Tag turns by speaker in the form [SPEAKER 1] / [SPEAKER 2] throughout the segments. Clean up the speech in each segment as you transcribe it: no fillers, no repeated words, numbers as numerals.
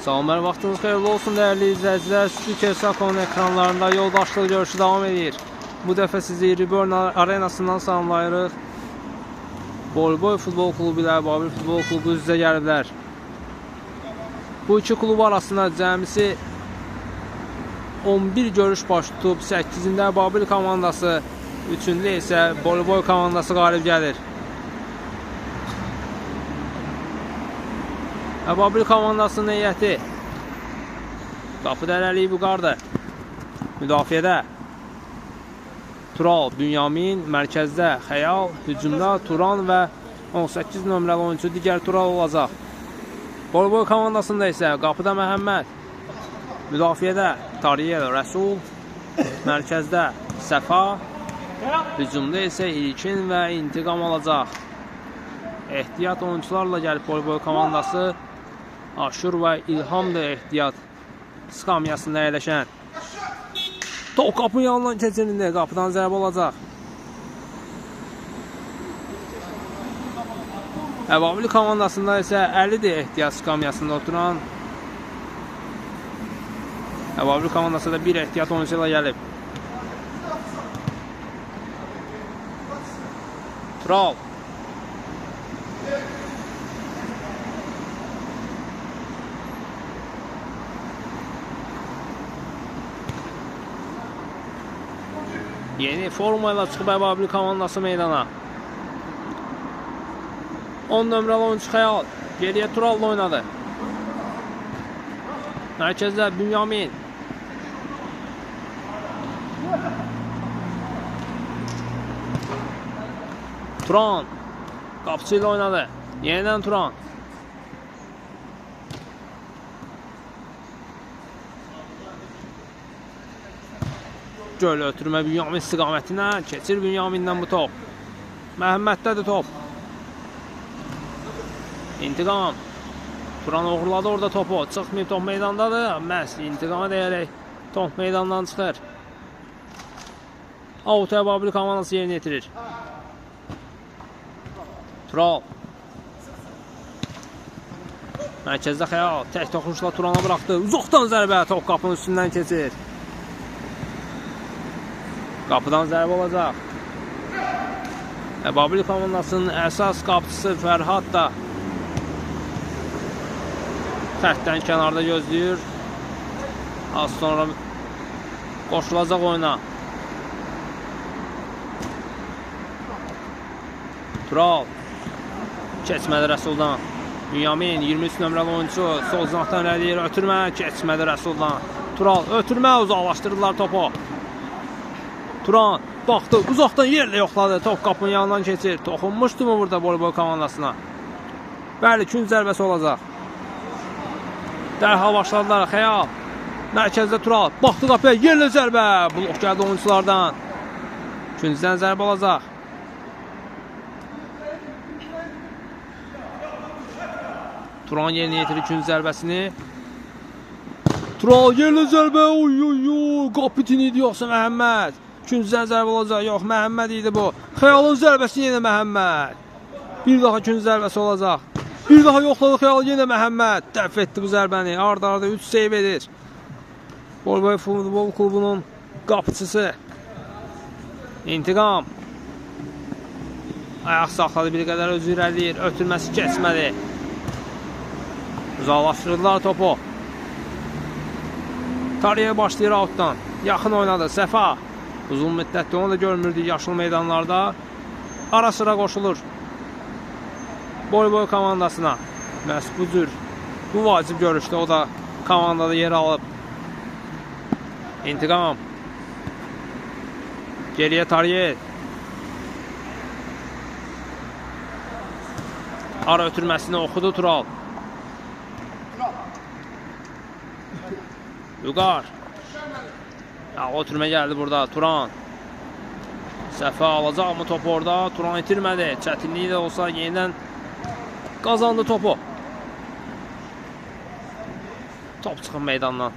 [SPEAKER 1] Salamlar, vaxtınız xeyirli olsun değerli izləyicilər. Süper Sakonun ekranlarında yoldaşlıq görüşü devam edir. Bu dəfə sizi Reborn arenasından salamlayırıq. Bolboy futbol klubu ilə Babil futbol klubu üzrə gəliblər. Bu iki klub arasında cəmisi 11 görüş baş tutub. 8-də Babil komandası, 3-də isə Bolboy komandası qalib gəlir. Babil komandasının heyəti qapı dərəliyi Vüqardır. Müdafiədə Tural, Bünyamin, mərkəzdə Xəyal, hücumda Turan və 18 nömrəli oyuncu digər Tural olacaq. Bolboy komandasında isə qapıda Məhəmməd, müdafiədə Tariyel, Rəsul, mərkəzdə Səfa, hücumda isə İlkin və İntiqam olacaq. Ehtiyat oyuncularla gəlib Bolboy komandası. Aşur və İlham da ehtiyat skamyasında yerləşən. Top qapının yanından keçirində, qapıdan zərbə olacaq. Babil komandasında isə Əlidir ehtiyat skamyasında oturan. Babil komandasında bir ehtiyat oyuncu ilə gəlib. Tural. Yeni formayla çıxıb Babil komandası meydana. 10 nömrəli oyuncu Xəyal geriyə Tural'la oynadı. Mərkəzdə Bünyamin. Turan qapıcı ilə oynadı. Yenidən Turan. Göl ötürmə Bünyamin istiqamətinə. Keçir Bünyamindən bu top. Məhəmməddədir top. İntiqam. Turan uğurladı orada topu. Çıxmayıb top meydandadır. Məhz İntiqama deyərək top meydandan çıxır. Avuta Babil komandası yerini yetirir. Tural. Mərkəzdə Xəyal. Tək toxunuşla Turan'a bıraxdı. Uzaqdan zərbə. Top qapının üstündən keçir. Qapıdan zərbə olacaq. Babil komandasının əsas qapıcısı Fərhad da xəttdən kənarda gözləyir. Az sonra qoşulacaq oyuna. Tural. Keçmədi Rəsuldan. Bünyamin 23 nömrəli oyuncu sol zinaqdan irəliyir. Ötürmə. Keçmədi Rəsuldan. Tural. Ötürmə. Uzaqlaşdırırlar topu. Turan baxdı, uzaqdan yerlə yoxladı. Top qapının yanından keçir. Toxunmuşdu mu burada Bolboy komandasına? Bəli, kün zərbəsi olacaq. Dərhal başladılar. Xəyal. Mərkəzdə Tural. Baxdı qapıya, yerlə zərbə. Blok gəldi oyunculardan. Küncdən zərbə olacaq. Turan yerinə yetirir künc zərbəsini. Tural yerlə zərbə. Oy oy oy. Kapitin idi yoxsa Məhəmməd? Küncdən zərbə olacaq. Yox, Məhəmməd idi bu. Xəyalın zərbəsi yenə Məhəmməd. Bir daha künc zərbəsi olacaq. Bir daha yoxladı Xəyal, yenə Məhəmməd. Dəf etdi bu zərbəni. Arda-arda 3 seyv edir. Bolboy futbol klubunun qapıcısı. İntiqam. Ayaq saxladı, bir qədər özü irəliyir. Ötürməsi keçmədi. Uzaqlaşdırdılar topu. Tariyə başlayır outdan. Yaxın oynadı. Səfa. Uzun müddətdə onu da görmürdük yaşlı meydanlarda. Ara sıra qoşulur Bolboy komandasına. Məhz bu cür, bu vacib görüşdə o da komandada yer alıb. İntiqam. Geriyə Tariyel. Ara ötürməsini oxudu Tural. Vüqar. Ötürmə gəldi burada. Turan. Səfa alacaq mı topu orada? Turan itirmədi. Çətinliyi də olsa yenidən qazandı topu. Top çıxın meydandan.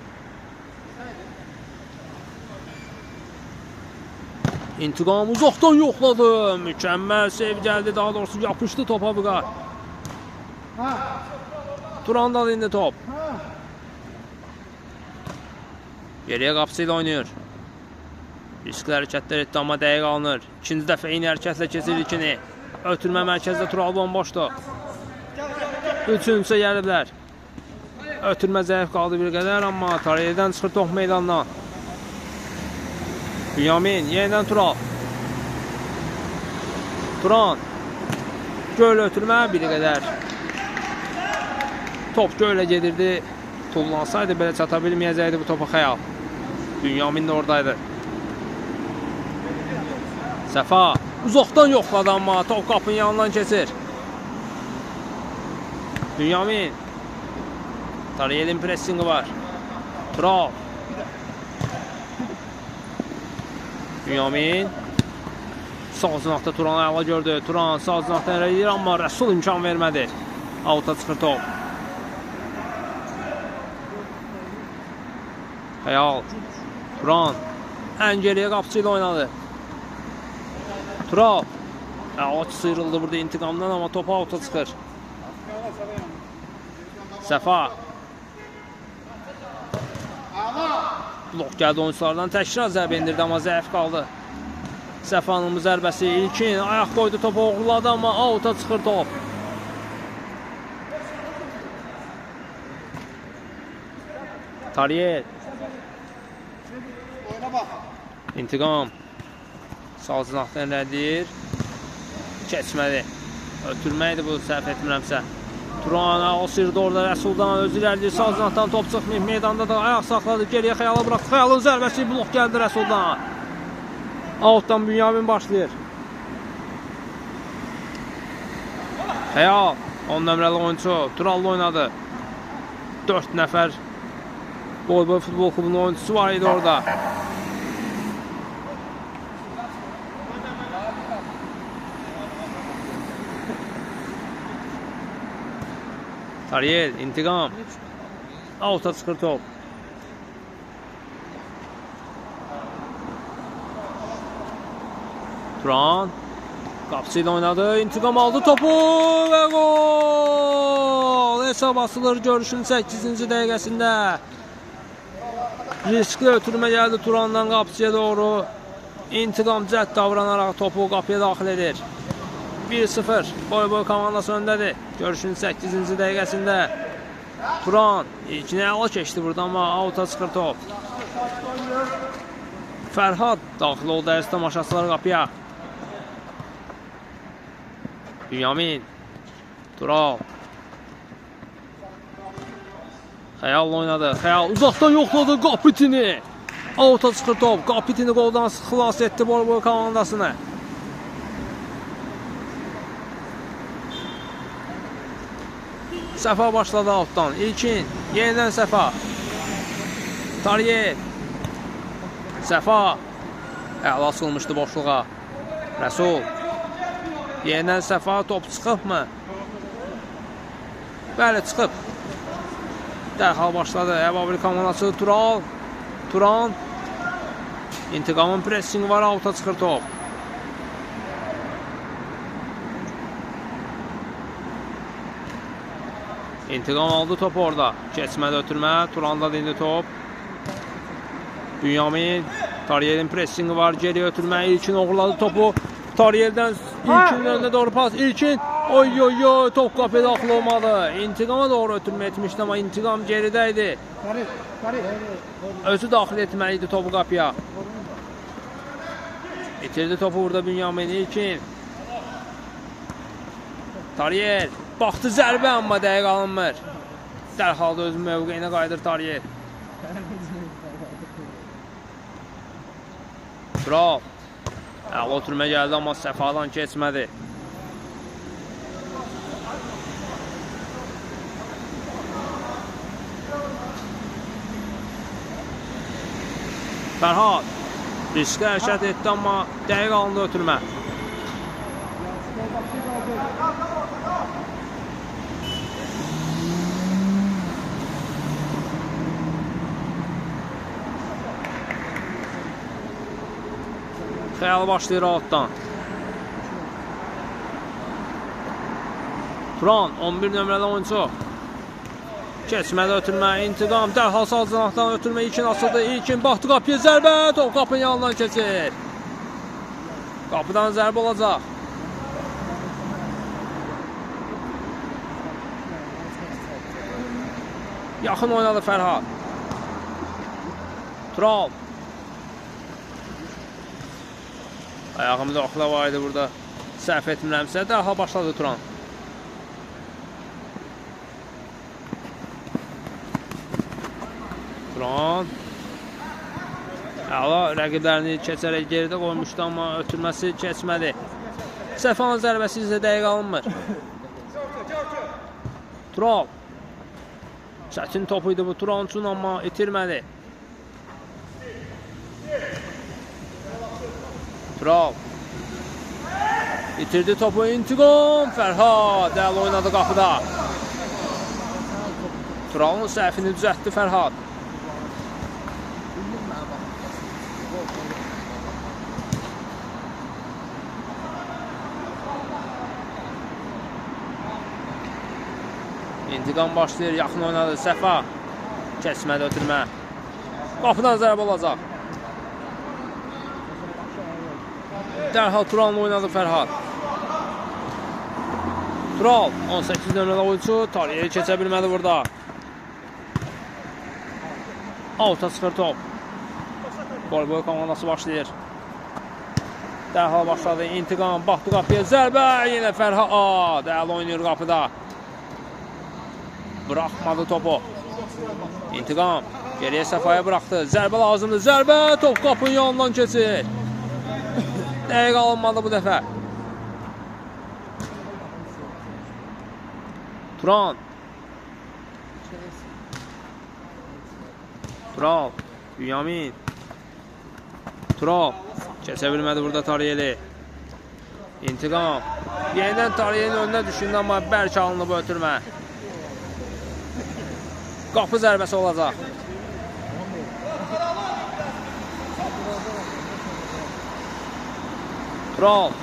[SPEAKER 1] İntiqam uzaqdan yoxladı. Mükəmməl sev gəldi. Daha doğrusu yapışdı topa Vüqar. Turan'dan indi top. Geriyə qapısı ilə oynayır. Riskli hərəkətlər etdi, amma dəqiq alınır. İkinci dəfə eyni hərəkətlə keçir ilkini. Ötürmə mərkəzdə Tural bomboşdur. Üçüncüsə gəliblər. Ötürmə zəif qaldı bir qədər, amma Tariyeldən çıxır top meydandan. Bünyamin, yenidən Tural. Turan. Göl ötürmə bir qədər. Top gölə gedirdi. Tullansaydı belə çata bilməyəcəkdi bu topa Xəyal. Bünyamin də oradaydı. Səfa uzaqdan yoxladı, amma top qapının yanından keçir. Bünyamin. Tariyelin pressingi var. Tural. Bünyamin. Sağ zinaqda Turan'ı əla gördü. Turan sağ zinaqdan irəliyir, amma Rəsul imkan vermədi. Avuta çıxır top. Xəyal. Turan. Ən geriyə qapıcı ilə oynadı. Tural. Ağaç sıyrıldı burada intiqamdan, amma topu avuta çıxır. Səfa. Blok gəldi oyunculardan. Təkrar zərbə indirdi, amma zəif qaldı. Səfanın zərbəsi ilkin. Ayaq qoydu, topu oğurladı, amma avuta çıxır top. Tariyel. İntiqam. Sağ zinaqdan rədir. Keçmədi. Ötürməkdir bu, səhv etmirəmsə. Turan o sirdə orada Rəsuldan özü irəliyir. Sağ zinaqdan top çıxmayıb. Meydanda da ayaq saxladı. Geriyə Xəyala bıraxdı. Xəyalın zərbəsi blok gəldi Rəsuldan. Outdan Bünyamin başlayır. Xəyal 10 nömrəli oyuncu Turallı oynadı. 4 nəfər Boy futbol klubunun oyuncusu var idi orada. Tariyel, intiqam. Avuta çıxır top. Turan. Qapısı ilə oynadı. İntiqam aldı topu və gol. Hesab asılır görüşün 8-ci dəqiqəsində. Riskli ötürmə gəldi Turandan qapıcıya doğru. İntiqam cəhd davranaraq topu qapıya daxil edir. 1-0. Boy komandası öndədir. Görüşün 8-ci dəqiqəsində. Turan ilkini əla keçdi burada, amma avuta çıxır top. Fərhad daxil oldu əziz tamaşaçılar qapıya. Bünyamin. Tural. Xəyal oynadı. Xəyal uzaqdan yoxladı Qapitini. Avuta çıxır top. Qapitini qoldan xilas etdi Boy komandasını. Səfa başladı altdan. İlkin. Yenidən Səfa. Tariyel. Səfa. Əla asılmışdı boşluğa. Rəsul. Yenidən Səfa. Top çıxıb mı? Bəli, çıxıb. Dərhal başladı. Əbabil komandası Tural. Turan. İntiqamın pressingi var. Avuta çıxır top. İntiqam aldı top orada. Keçmədə ötürmə. Turanda indi top. Bünyamin. Tariyelin pressingi var. Geriyə ötürmə. İlkin oğurladı topu. Tariyeldən İlkinin önünə doğru pas. İlkin. Oy oy oy. Top qapıya daxil olmadı. İntiqama doğru ötürmə etmişdi, amma İntiqam geridəydi. Özü daxil etməliydi topu qapıya. İtirdi topu burada Bünyamin. İlkin. Tariyel. Baxdı zərbə, amma dəqiq alınmır. Dərhalda öz mövqeyinə qayıdır Tariyel. Tural. Əla ötürmə gəldi, amma Səfadan keçmədi. Fərhad. Riskli hərəkət etdi, amma dəqiq alındı ötürmə. Xəyal başlayır altdan. Turan 11 nömrəli oyuncu. Keçmədə ötürmə, İntiqam dərhal sağ cinahdan ötürmə, İlkin asıldı, İlkin baxdı qapıya zərbə, top qapının yanından keçir. Qapıdan zərbə olacaq. Yaxın oynadı Fərhad. Tural. Ayağımda oxla var idi burada. Səhv etmirəmsə, dərhal başladı Turan. Turan. Əla rəqiblərini keçərək geridə qoymuşdu, amma ötürməsi keçmədi. Səfanın zərbəsi isə dəqiq alınmır. Tural. Çətin top idi bu Turan üçün, amma itirmədi. Tural. İtirdi topu İntiqam. Fərhad əla oynadı qapıda. Turalın səhvini düzəltdi Fərhad. İntiqam başlayır, yaxın oynadı Səfa. Keçmədə ötürmə. Qapıdan zərbə olacaq. Dərhal Turanla oynadı Fərhad. Tural 18 nömrəli oyuncu tarihi keçə bilmədi burada. 6-0 top. Qol-boy komandası başlayır. Dərhal başladı İntiqam, baxdı qapıya zərbə, yenə Fərhad əla oynayır qapıda. Bıraxmadı topu. İntiqam geriyə Səfaya bıraxdı. Zərbə lazımdır. Zərbə, top qapının yanından keçir. Dəqiq alınmadı bu dəfə. Turan. Tural. Bünyamin. Tural. Keçə bilmədi burada Tariyeli. İntiqam. Yenidən Tariyelinin önünə düşündü, amma bərk alınıb ötürmə. Qapı zərbəsi olacaq. Tural.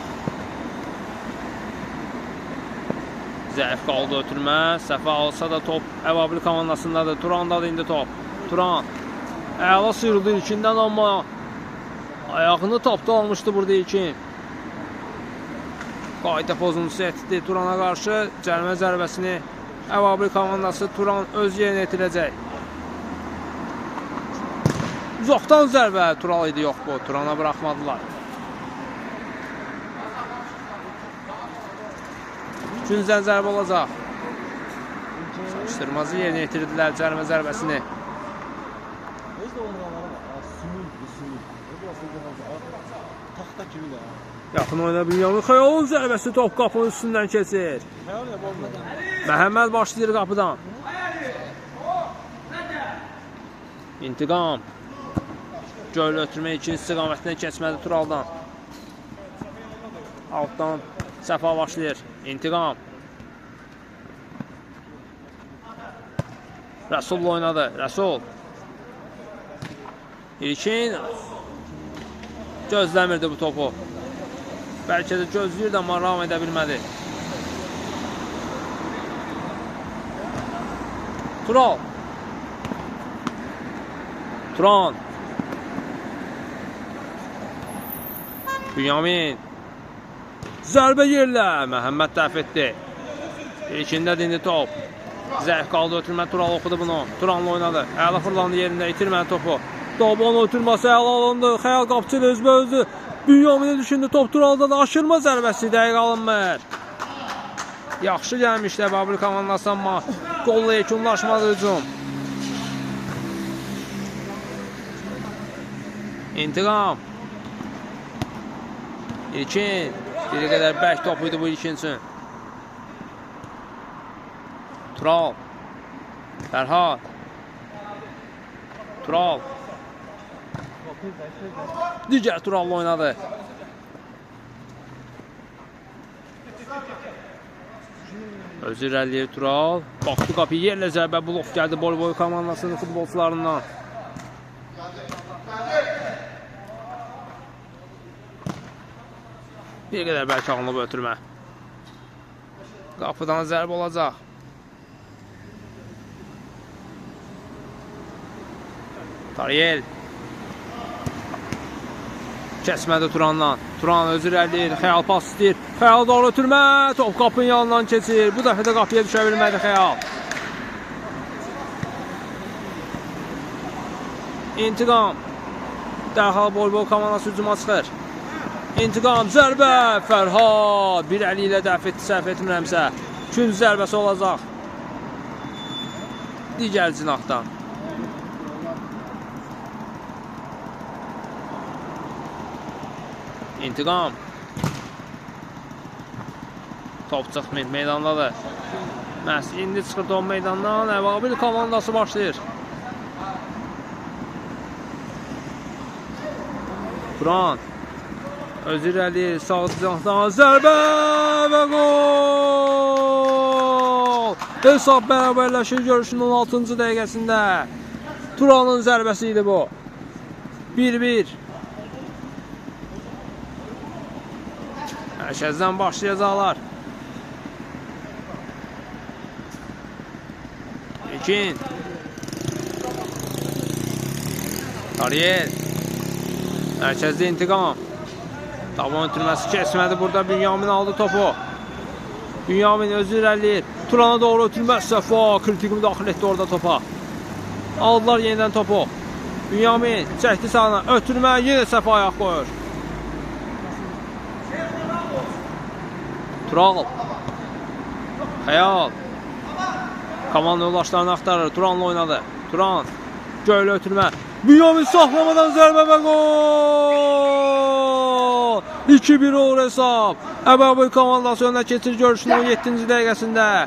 [SPEAKER 1] Zəif qaldı ötürmə. Səfa alsa da top Əbabil komandasındadır. Turandadır indi top. Turan. Əla sıyrıldı ilkindən, amma ayağını topda almışdı burada ilkin. Qayda pozuntusu etdi Turana qarşı. Cərimə zərbəsini Əbabil komandası Turan öz yerinə etirəcək. Uzaqdan zərbə Tural idi, yox bu. Turana bıraxmadılar. Güncdən zərbə olacaq. Saçdırmazı yerinə etirdilər cərimə zərbəsini. Yaxın oyna Bünyamin. Xəyalın zərbəsi top qapının üstündən keçir. Məhəmməd başlayır qapıdan. İntiqam. Göl ötürmə ikinci istiqamətinə keçmədi Turaldan. Altdan Səfa başlayır. İntiqam. Rəsul oynadı. Rəsul. İlkin gözləmirdi bu topu. Bəlkə də gözləyirdi, amma ram edə bilmədi. Tural. Turan. Bünyamin. Zərbə yerlə. Məhəmməd dəf etdi. İlkində dindi top. Zəif qaldı ötürmə. Tural oxudu bunu. Turanla oynadı. Əla fırlandı yerində. İtirmədi topu. Dobon ötürməsi əla alındı. Xəyal qapçı özbə-özü. Bünyaminə düşündü. Top Turalda da aşırma zərbəsi dəqiq alınmır. Yaxşı gəlmişdi Əbabil komandası, amma qolla yekunlaşmadı hücum. İntiqam. İlkin. Bir qədər bərk top idi bu ilkin üçün. Tural. Fərhad. Tural. Digər Tural'la oynadı. Özü irəliyir Tural. Baxdı qapı yerlə zərbə blok gəldi Bol-boy komandasının futbolçularından. Bir qədər bəlkə alınıb ötürmə. Qapıdan zərbə olacaq. Tariyel. Kəsmədi Turandan. Turan özü irəliləyir. Xəyal pas istəyir. Xəyal doğru ötürmə. Top qapının yanından keçir. Bu dəfə də qapıya düşə bilmədi Xəyal. İntiqam. Dərhal Bol-Bol komandası hücuma çıxır. İntiqam, zərbə. Fərhad bir əli ilə dəf etdi, səhv etmirəmsə. Künc zərbəsi olacaq. Digər cinahdan. İntiqam. Top çıxmır, meydandadır. Məhz indi çıxır top meydandan. Əvabil komandası başlayır. Turan. Özü irəli, sağ cinahdan zərbə və gol! Hesab bərabərləşir görüşün 16-cı dəqiqəsində. Turanın zərbəsi idi bu. 1-1. Mərkəzdən başlayacaqlar. İkin. Tariyel. Mərkəzdə İntiqam. Taban ötürməsi kəsmədi. Burada Bünyamin aldı topu. Bünyamin özü irəliləyir. Turana doğru ötürməz. Səfa kritik müdaxil etdi orada topa. Aldılar yenidən topu. Bünyamin çəkdi sağına. Ötürmə yenə Səfa ayaq qoyur. Tural. Xəyal. Komanda yoldaşlarını axtarır. Turanla oynadı. Turan. Göylə ötürmə. Bünyamin saxlamadan zərbə və gol! 2-1 olur hesab. Əbəbil komandası önə keçir görüşün 17-ci dəqiqəsində.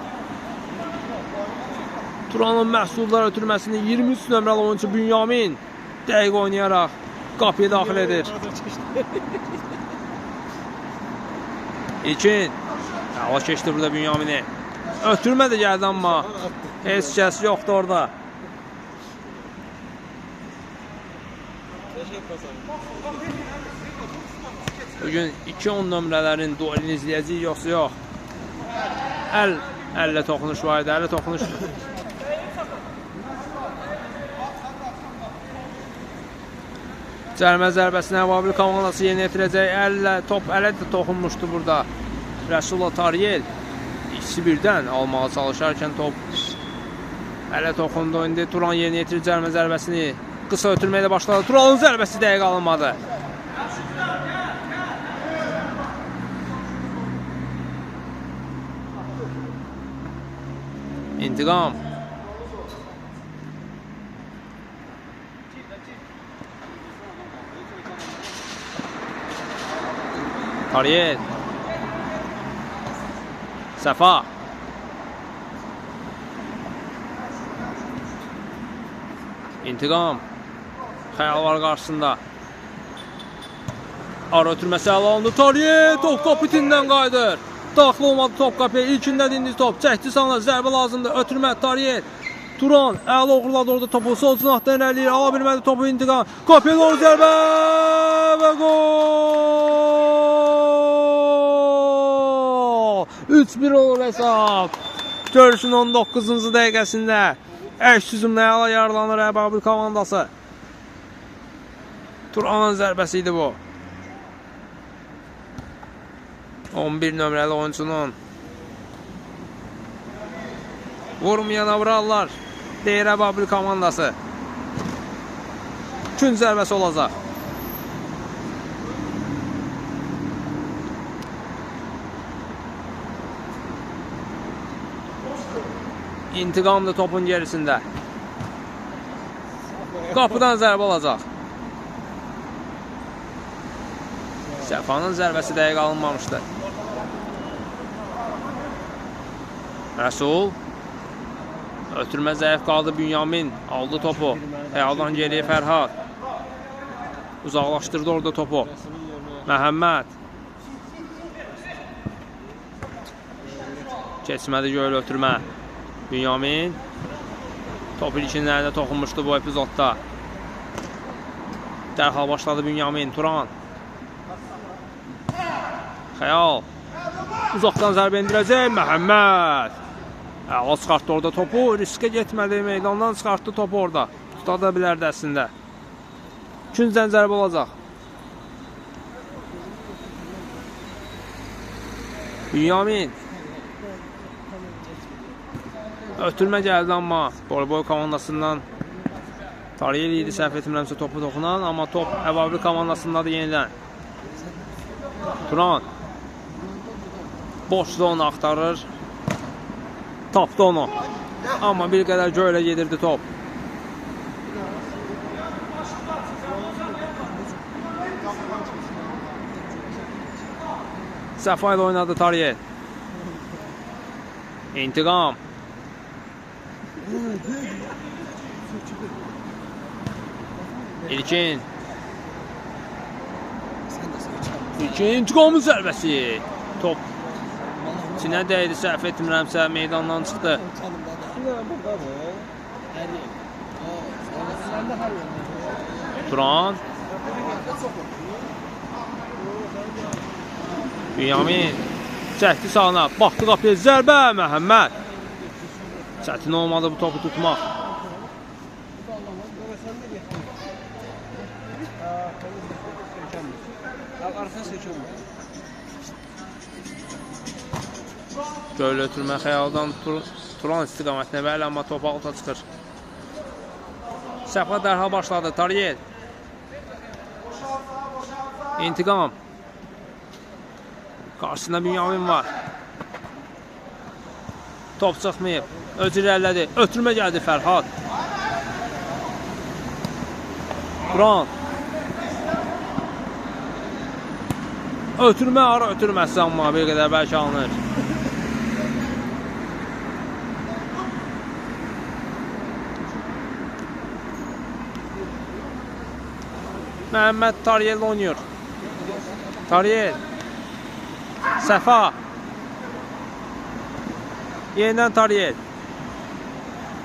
[SPEAKER 1] Turanın məhsullar ötürməsini 23 nömrəli oyuncu Bünyamin dəqiq oynayaraq qapıya daxil edir. İkin. Hava keçdi burada Bünyamini. Ötürmə də gəldi amma heç kəs yoxdur orada. Bugün 2-10 nömrələrin duelini izləyəcəyik yoxsa yox. Əllə toxunuş var idi, əllə toxunuş. Cərmə zərbəsini Əvabil komandası yeni yetirəcək. Əllə, top ələ də toxunmuşdu burada. Rəsulullah Tariyel ikisi birdən almağa çalışarkən top ələ toxundu. İndi Turan yeni yetirir cərmə zərbəsini. Qısa ötürməyə də başladı. Turanın zərbəsi dəqiq alınmadı. İntiqam. Tariyel. Səfa. İntiqam. Xəyal var qarşısında. Ara ötürməsi ələ alındı. Tariyel top kapitindən qaydır. Daxil olmadı top qapıya. İlkində dindi top. Çəkdi sana. Zərbə lazımdır. Ötürmə Tariyel. Turan ələ uğurladı orada topu. Sol cinahdan irəliyir. Ala bilmədi topu İntiqam. Qapıya doğru zərbə və gol! 3-1 olur hesab. Görüşün 19-cu dəqiqəsində əks hücumla əla yararlanır Əbabil komandası. Turanın zərbəsi idi bu. 11 nömrəli oyuncunun vurmayana vurarlar deyir Əbabil komandası. Künc zərbəsi olacaq. İntiqam da topun gerisində. Qapıdan zərbə olacaq. Səfanın zərbəsi dəqiq alınmamışdı. Rəsul. Ötürmə zəif qaldı Bünyamin. Aldı topu. Xəyaldan geriyə Fərhad. Uzaqlaşdırdı orada topu. Məhəmməd. Keçmədi göylə ötürmə. Bünyamin. Top ilkinlərində toxunmuşdu bu epizodda. Dərhal başladı Bünyamin. Turan. Xəyal. Uzaqdan zərbə indirəcək. Məhəmməd. Əla çıxartdı orada topu. Riskə getmədi. Meydandan çıxartdı topu orada. Tutada bilərdi əslində. İkinciden zərbə olacaq. Bünyamin. Ötürmə gəldi, amma Bolboy komandasından Tariyel idi, səhv etmirəmsə topu toxunan, amma top Əvabli komandasındadır yenidən. Turan boşda onu axtarır. Tapdı onu. Amma bir qədər göylə gedirdi top. Səfa ilə oynadı Tariyel. İntiqam. İlkin. İntiqamın zərbəsi. Top içinə dəydi, səhv etmirəmsə meydandan çıxdı. Turan. Bünyamin. Çəkdi sağına. Baxdı qapıya. Zərbə Məhəmməd. Çətin olmadı bu topu tutmaq. Göylə ötürmə xəyaldan Turan istiqamətinə bəli, amma top alta çıxır. Səfa dərhal başladı. Tariyel. İntiqam. Qarşısında Bünyamin var. Top çıxmayıb. Öz irəlilədi. Ötürmə gəldi Fərhad. Turan. Ötürmə, ara ötürməsi, amma bir qədər bəlkə alınır. Məhəmməd Tariyel oynuyor. Tariyel. Səfa. Yenidən Tariyel.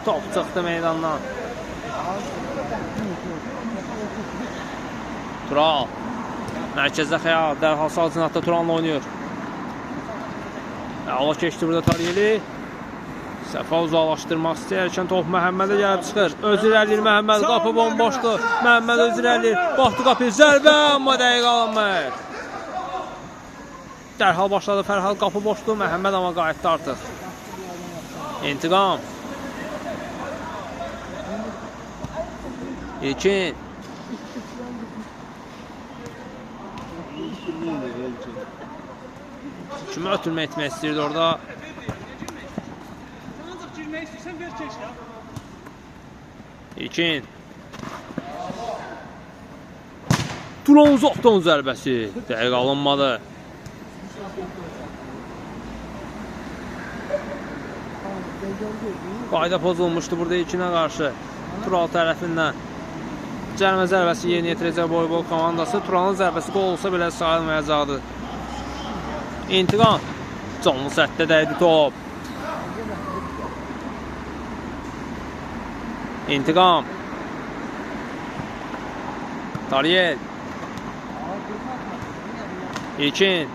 [SPEAKER 1] Top çıxdı meydandan. Tural. Mərkəzdə Xəyal. Dərhal sağ cinatda Turanla oynuyor. Allah keçdi burada Tariyeli. Səfa uzaqlaşdırmaq istəyərkən top Məhəmmədə gəlib çıxır. Öz irəlir Məhəmməd. Qapı bomboşdur. Məhəmməd öz irəlir. Baxdı qapı. Zərbə, amma dəqiq alınmır. Dərhal başladı Fərhad. Qapı boşdur. Məhəmməd amma qayıtdı artıq. İntiqam. İlkin. Kimi ötürmə etmək istəyirdi orada. İlkin. Turan uzaqdan zərbəsi. Dəqiq alınmadı. Qayda pozulmuşdu burada İlkinə qarşı. Tural tərəfindən. Cərimə zərbəsi yerinə yetirəcək Bolboy komandası. Turanın zərbəsi qol olsa belə sayılmayacaqdı. İntiqam. Canlı sətdə dəydi top. İntiqam. Tariyel. İlkin.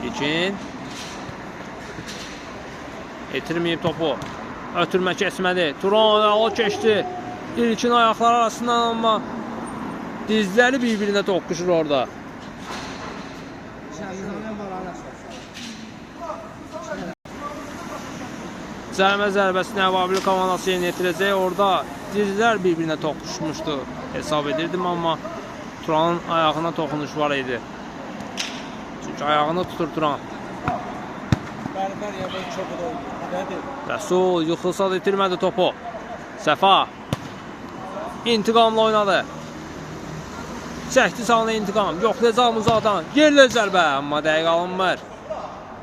[SPEAKER 1] İlkin. Etirməyib topu. Ötürmə kesmədi. Turan əla keçdi. İlkin ayaqlar arasından, amma dizləri bir-birinə toqquşur orada. Cərimə zərbəsini Əvabli komandası yerinə yetirəcək. Orada dizlər bir-birinə toqquşmuşdu. Hesab edirdim, amma Turanın ayağına toxunuş var idi. Çünki ayağını tutur Turan. Rəsul yıxılsa da itirmədi topu. Səfa. İntiqamla oynadı. Çəkdi sağına İntiqam. Yoxlayacaq uzaqdan. Yerlə zərbə, amma dəqiq alınmır.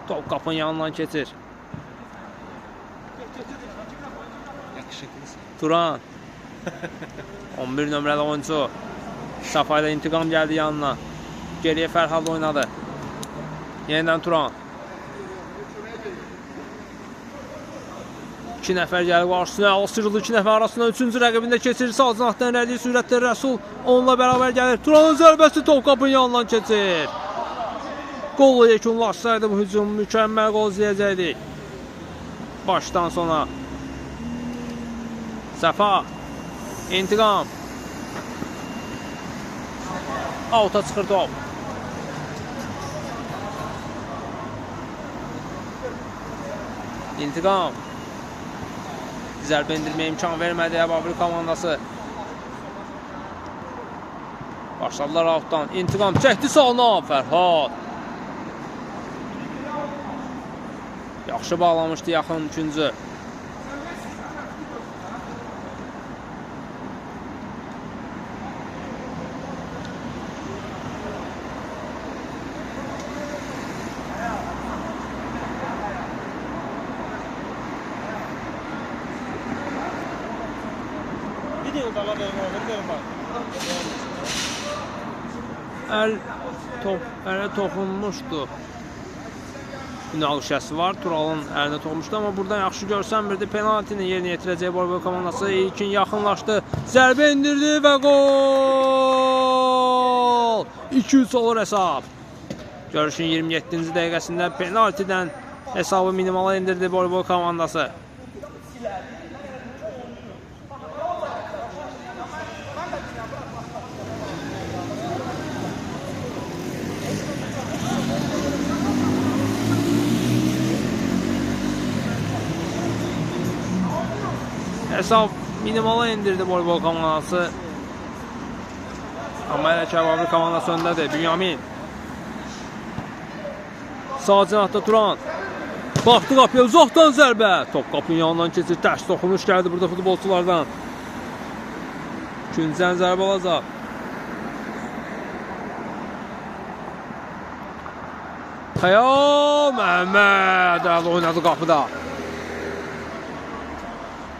[SPEAKER 1] Top qapının yanından keçir. Turan. 11 nömrəli oyuncu. Səfa ilə İntiqam gəldi yanına. Geriyə Fərhad oynadı. Yenidən Turan. 2 nəfər gəlib qarşısına, sıyrıldı 2 nəfər arasında, 3-cü rəqibində keçir, sağ cinahdan irəliyə sürətdə Rəsul onunla bərabər gəlir. Turanın zərbəsi top qapının yanından keçir. Qolla yekunlaşsaydı bu hücum mükəmməl qol izləyəcəkdik. Başdan sona Səfa. İntiqam. Alta çıxır top. İntiqam. Zərbə indirməyə imkan vermədi Əbabil komandası. Başladılar altdan. İntiqam çəkdi sağına. Fərhad. Yaxşı bağlamışdı yaxın üçüncü. Ələ toxunmuşdu. Münaqişəsi var. Turalın əlinə toxunmuşdu, amma buradan yaxşı görsənmirdi. Penaltini yerinə yetirəcək Borbol komandası. İlkin yaxınlaşdı. Zərbə indirdi və gol! 2-3 olur hesab. Görüşün 27-ci dəqiqəsində penaltidən hesabı minimala indirdi Borbol komandası. Hesab minimala indirdi Borbol komandası. Amma hələ ki Əbabil komandası öndədir. Bünyamin. Sağ cinahda Turan. Baxdı qapıya, uzaqdan zərbə. Top qapının yanından keçir. Tərs toxunuş gəldi burada futbolçulardan. İkinciden zərbə alacaq. Xəyal Məhəmməd əli oynadı qapıda.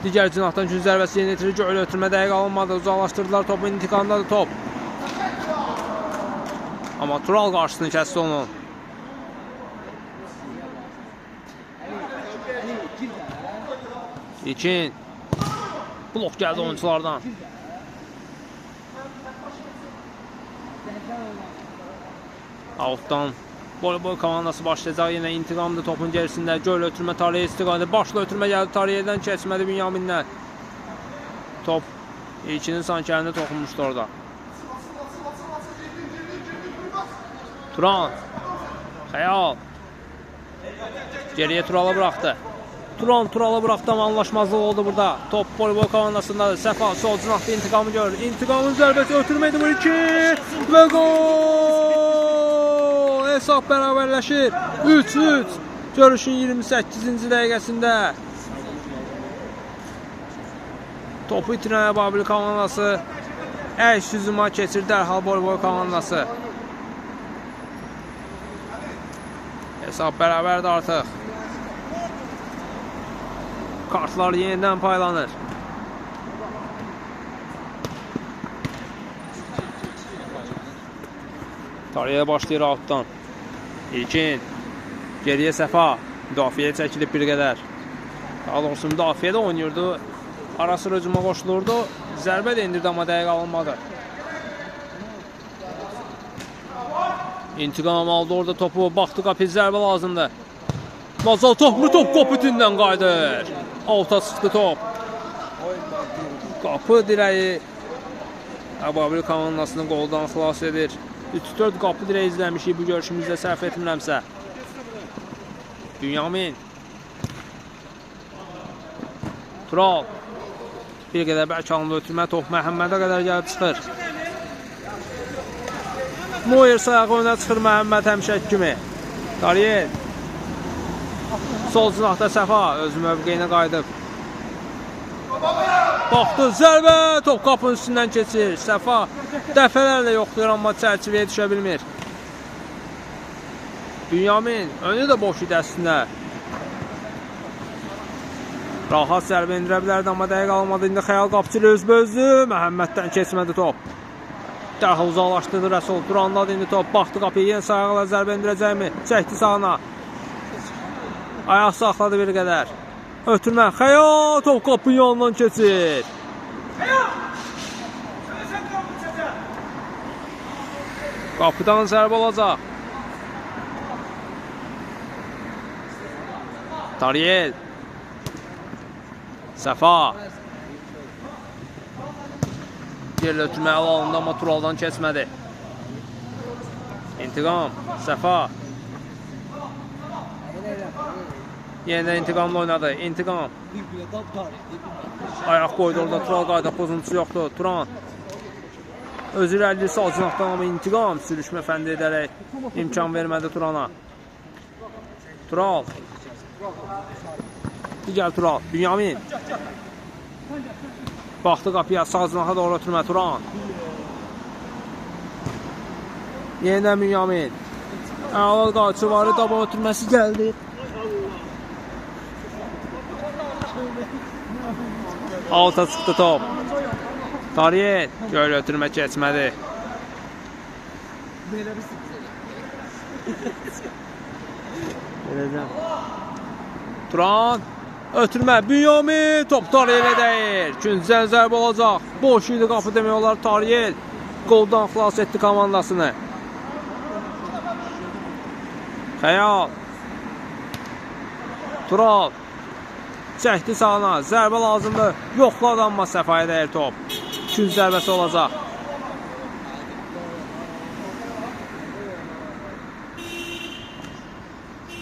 [SPEAKER 1] Digər cinahdan üçün zərbəsi yeni yetirir. Göl ötürmə dəqiq alınmadı. Uzaqlaşdırdılar topu. İntiqamdadır top. Amma Tural qarşısını kəsdi onun. İlkin. Blok gəldi oyunculardan. Outdan Borbol komandası başlayacaq. Yenə intiqamdır topun gerisində. Göl ötürmə tariyə istiqaməti. Başla ötürmə gəldi. Tariyədən keçmədi Bünyaminlə. Top İlkinin sanki əlində toxunmuşdu orada. Turan. Xəyal. Geriyə Turala bıraxdı. Turan Turala bıraxdı amma anlaşmazlıq oldu burada. Top Borbol komandasındadır. Səfa sol cinahda intiqamı görür. İntiqamın zərbəsi ötürməkdir bu 2 və gol! Hesab bərabərləşir. 3-3. Görüşün 28-ci dəqiqəsində. Topu itirən Əbabil komandası əks hücuma keçir dərhal Borbol komandası. Hesab bərabərdir artıq. Kartlar yenidən paylanır. Tariyə başlayır altdan. İlkin. Geriyə Səfa. Müdafiəyə çəkilib bir qədər. Daha doğrusu müdafiədə oynayırdı. Ara sıra hücuma qoşulurdu. Zərbə də indirdi amma dəqiq alınmadı. İntiqam aldı orada topu. Baxdı qapı zərbə lazımdır. Mazal toplu top qapıtindən qaydır. Alta çıxdı top. Qapı dirəyi Əbabil komandasını qoldan xilas edir. 3-4 qapı dirəyi izləmişik bu görüşümüzdə səhv etmirəmsə. Bünyamin. Tural. Bir qədər bəlkə alındı ötürmə. Top Məhəmmədə qədər gəlib çıxır. Moyer sayağı önə çıxır Məhəmməd həmişəki kimi. Tariyel. Sol cinahda Səfa öz mövqeyinə qayıdıb. Baxdı zərbə. Top qapının üstündən keçir. Səfa dəfələrlə yoxlayır amma çərçivəyə düşə bilmir. Bünyamin önü də boş idi əslində. Rahat zərbə indirə bilərdi amma dəqiq almadı. İndi Xəyal qapçılı özbözdü. Məhəmməddən keçmədi top. Dərhal uzaqlaşdırdı Rəsul. Durandadır indi top. Baxdı qapıya yenə sayaqla zərbə indirəcəkmi? Çəkdi sağına. Ayaq saxladı bir qədər. Ötürmə. Xəyal top qapının yanından keçir. Qapıdan zərbə olacaq. Tariyel. Səfa. yerlə ötürməyə alında, amma Turaldan keçmədi. İntiqam, Səfa. Yenə İntiqamla oynadı. İntiqam. Ayaq qoydu orada. Tural qayda pozuntusu yoxdur. Turan. Öz irəliliyi sağ cinaqdan, amma İntiqam sürüşmə fənd edərək imkan vermədi Turana. Tural. Digər Tural. Bünyamin. Baxdı qapıya, sağ cinaqa doğru ötürmə Turan. Yenə Bünyamin. Əla qaçı var, daba ötürməsi gəldi. Alta çıxdı top. Tariyet. Göl ötürmə keçmədi. Turan. Ötürmə. Bünyamin. Top Tariyel'e deyir. Küncdən zərbə olacaq. Boş idi qapı demək olar Tariyel. Qoldan xilas etdi komandasını. Xəyal. Tural. Çəkdi sağına. Zərbə lazımdır. Yoxladı amma Səfaya dəyir top. Künc zərbəsi olacaq.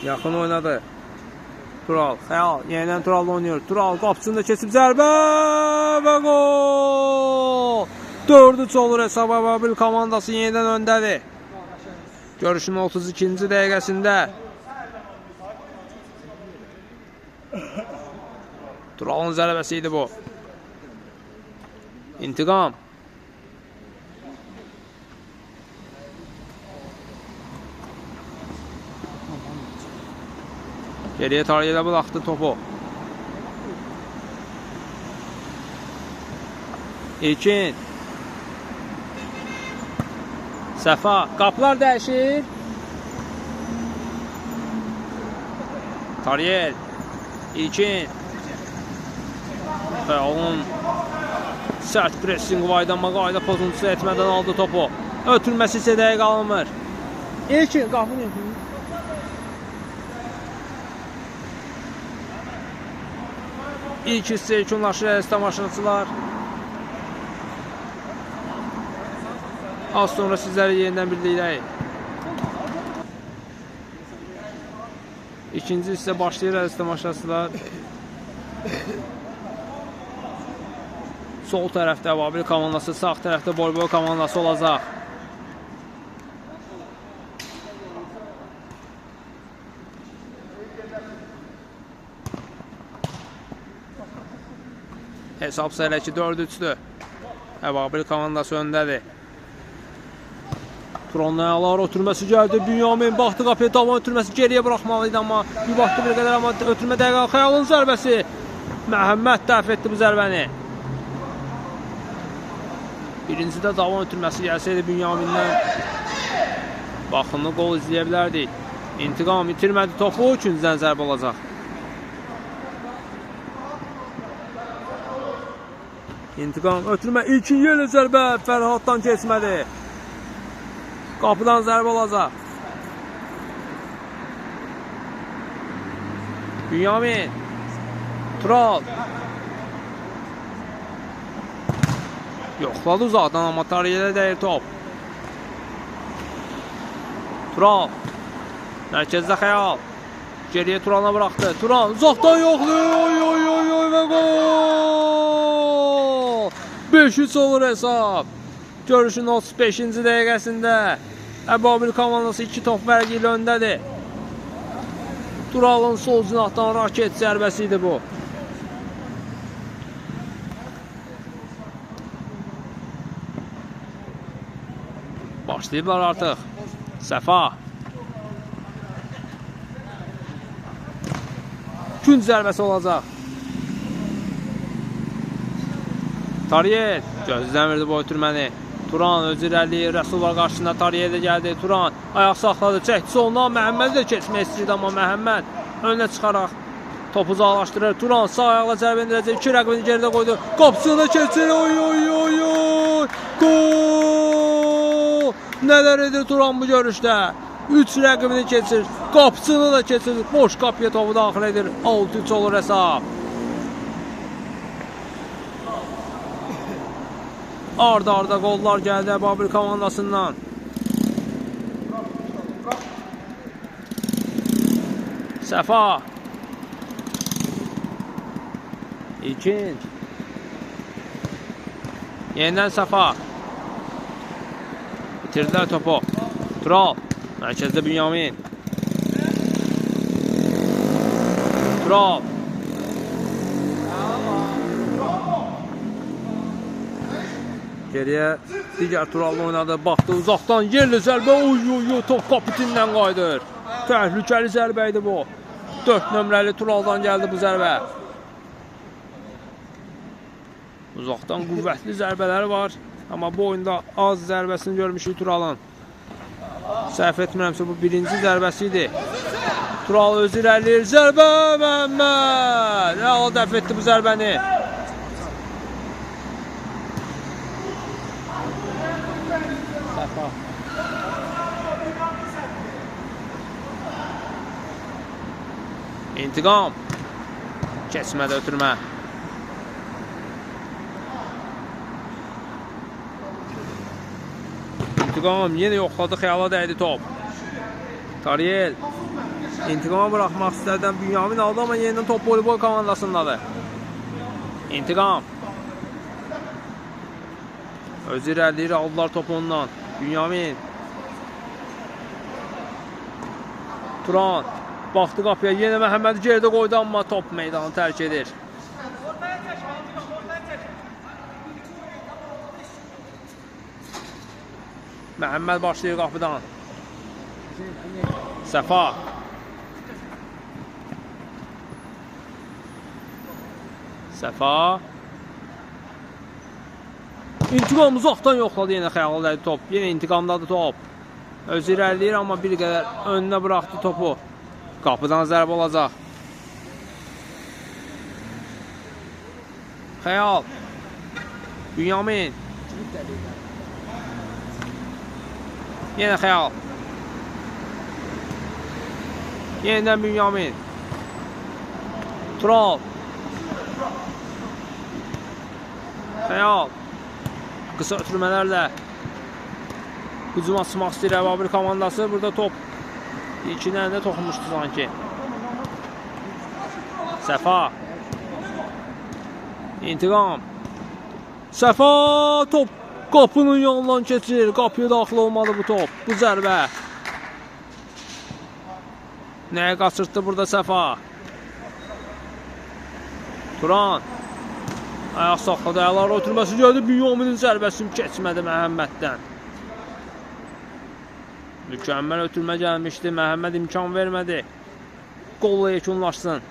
[SPEAKER 1] Yaxın oynadı. Tural. Xəyal. Yeniden Tural oynuyor. Tural qapısında keçib zərbə və gol. 4-3 olur hesab. Babil komandası yeniden öndədir. Görüşün 32-ci dəqiqəsində. Tural'ın zərbəsiydi bu. İntiqam. Geriye Tariyel'e bıraktı topu. İlkin. Səfa. Qapılar dəyişir. Tariyel. İlkin. Xəyalın sərt pressing vaydanma qayda pozuntusu etmədən aldı topu. Ötürməsi isə dəqiq alınmır. İlkin qapını yapın. İlk hissə ilkinlaşır əziz tamaşaçılar. Az sonra sizləri yenidən birlikdəyik. İkinci hissə başlayır əziz tamaşaçılar. Sol tərəfdə Babil komandası, sağ tərəfdə Bolboy komandası olacaq. Hesab sayılı 4-3'dür. Babil komandası öndədir. Turan'la ayaqlar ötürməsi gəldi. Bünyamin baxdı qapıya, davam ötürməsi geriyə buraxmalıydı, amma bir baxdı bir qədər, amma ötürmə dəqiqə Xəyalın zərbəsi. Məhəmməd dəf etdi bu zərbəni. Birincidə davam ötürməsi gəlsəydi Bünyamindən baxımlı qol izləyə bilərdik. İntiqam itirmədi topu, küncdən zərbə olacaq. İntiqam ötürmə, ilkin yerlə zərbə Fərhaddan keçmədi. Qapıdan zərbə olacaq. Bünyamin. Tural. Yoxladı uzaqdan, amma Tariyel'e dəyir top. Tural. Mərkəzdə Xəyal. Geriyə Tural'a bıraxdı. Tural uzaqdan yoxluyor. Və gol. 5-3 olur hesab. Görüşün 35-ci dəqiqəsində Babil komandası 2 top fərqi ilə öndədir. Tural'ın sol cinahdan raket zərbəsi idi bu. Başlayıblar artıq. Səfa. Künc zərbəsi olacaq. Tariyel gözləmirdi bu ötürməni. Turan öz irəliyi, Rəsul var qarşısında, Tariyel də gəldi. Turan ayaq saxladı, çəkdi soluna. Məhəmməd də keçmək istəyirdi, amma Məhəmməd önünə çıxaraq topu uzaqlaşdırır. Turan sağ ayaqla zərbə indirəcək. 2 rəqibini geridə qoydu. Qapısını keçir. Gol! Nələr edir Turan bu görüşdə? 3 rəqibini keçir. Qapısını da keçir. Boş qapıya topu daxil edir. 6-3 olur hesab. Arda qollar gəldi Babil komandasından. Səfa. İlkin. Yenidən Səfa. Bitirdilər topu. Tural. Mərkəzdə Bünyamin. Tural. Geriyə digər Tural'la oynadı. Baxdı uzaqdan yerli zərbə. Top kapitindən qaydır. Təhlükəli zərbə idi bu. 4 nömrəli Tural'dan gəldi bu zərbə. Uzaqdan qüvvətli zərbələri var. Amma bu oyunda az zərbəsini görmüşük Tural'ın. Səhv etmirəmsə bu birinci zərbəsi idi. Tural özü irəliləyir. Zərbə Məhəmməd. Real dəf etdi bu zərbəni. Səfa. İntiqam. Keçmədə ötürmə. İntiqam yenə yoxladı, xəyala dəydi top. Tariyel. İntiqama bıraxmaq istədən Bünyamin aldı, amma yenidən top voleybol komandasındadır. İntiqam. Özü irəliləyir, aldılar topu ondan. Bünyamin. Turan. Baxdı qapıya, yenə Məhəmməd geridə qoydu, amma top meydanı tərk edir. Məhəmməd başlayır qapıdan. Səfa. Səfa. İntiqam uzaqdan yoxladı, yenə xəyaldadır top. Yenə intiqamdadır top. Özü irəliləyir, amma bir qədər önünə bıraxdı topu. Qapıdan zərbə olacaq. Xəyal. Bünyamin. Yenə xəyal. Yenidən Bünyamin. Tural. Xəyal. Qısa ötürmələrlə hücum açmaq istəyir Babil komandası. Burada top İlkin əlində toxunmuşdu sanki. Səfa. İntiqam. Səfa top qapının yanından keçir. Qapıya daxil olmadı bu top. Bu zərbə. Nəyə qaçırtdı burada Səfa? Turan. Ayaq saxladı. Ayaqları ötürməsi gəldi. Bünyaminin zərbəsini keçmədi Məhəmməddən. Mükəmməl ötürmə gəlmişdi. Məhəmməd imkan vermədi. Qolla yekunlaşsın.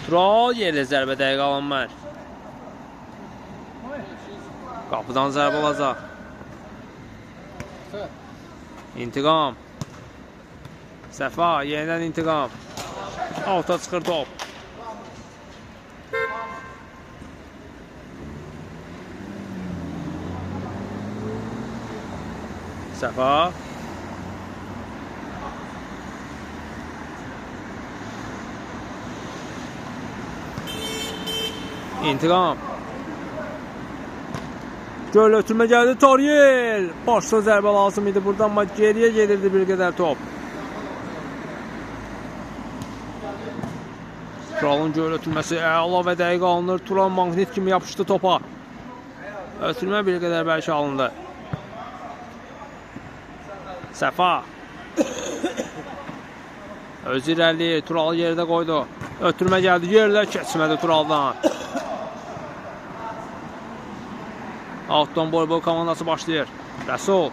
[SPEAKER 1] Tural yerli zərbə dəqiq alınmır. Qapıdan zərbə olacaq. İntiqam. Səfa, yenidən intiqam. Alta çıxır top. Səfa. İntiqam. Göl ötürmə gəldi. Tariyel. Başda zərbə lazım idi buradan, amma geriyə gelirdi bir qədər top. Tural'ın göl ötürməsi əla və dəqiq alınır. Tural maqnit kimi yapışdı topa. Ötürmə bir qədər bəlkə alındı. Səfa. Özü irəliləyir. Tural yerdə qoydu. Ötürmə gəldi. Yerdə keçmədi Tural'dan. Altdan voleybol komandası başlayır. Rəsul.